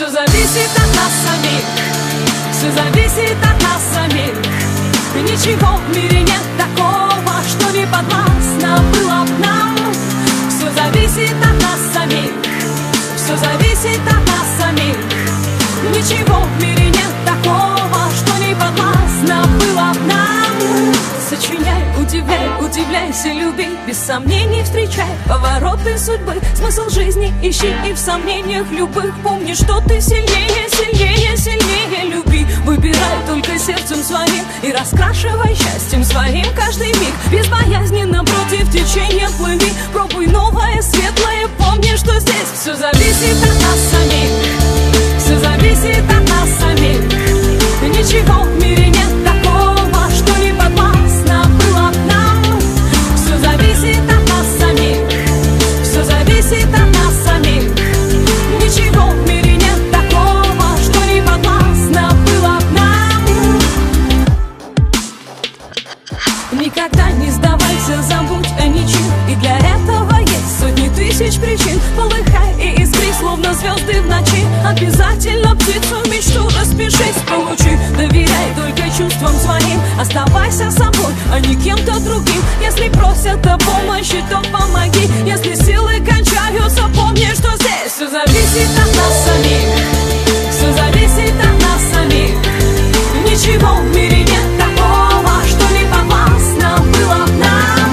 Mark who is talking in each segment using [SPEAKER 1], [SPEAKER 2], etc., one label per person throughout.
[SPEAKER 1] Все зависит от нас самих, все зависит от нас самих. Ничего в мире нет такого, что не подвластно было б нам. Все зависит от нас самих, все зависит от нас самих. Ничего в мире нет такого, что не подвластно было б нам. Сочиняй, удивляй, удивляйся, люби, без сомнений встречай повороты судьбы. Смысл жизни ищи и в сомнениях любых помни, что ты сильнее, сильнее, сильнее. Люби, выбирай только сердцем своим и раскрашивай счастьем своим каждый миг. Безбоязненно против течения плыви, пробуй новое, светлое, помни, что здесь все зависит от нас самих, все зависит от нас самих. Ничего в мире нет такого, что не подвластно было б нам. Все зависит от нас самих, все зависит от нас самих. Ничего в мире нет такого, что не подвластно было б нам. Никогда не сдавайся, забудь о ничем, и для этого есть сотни тысяч причин. Полыхай и искри, словно звезды в ночи. Обязательно птицу мечту распишись, получи. Доверяй только чувствам своим, оставайся собой, а не кем-то другим. Если просят о помощи, то помоги. Если силы кончаются, помни, что здесь все зависит от нас самих, все зависит от нас самих. Ничего в мире нет такого, что не подвластно было б нам.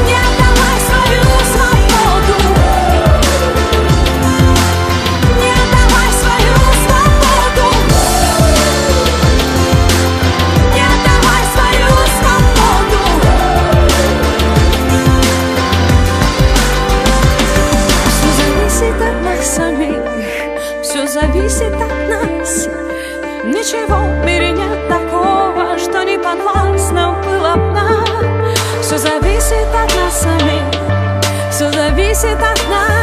[SPEAKER 1] Не отдавай свою свободу, не отдавай свою свободу, не отдавай свою свободу. Все зависит от нас самих, все зависит от нас. Ничего в мире нет такого, что не подвластно было б нам. Все зависит от нас самих, все зависит от нас.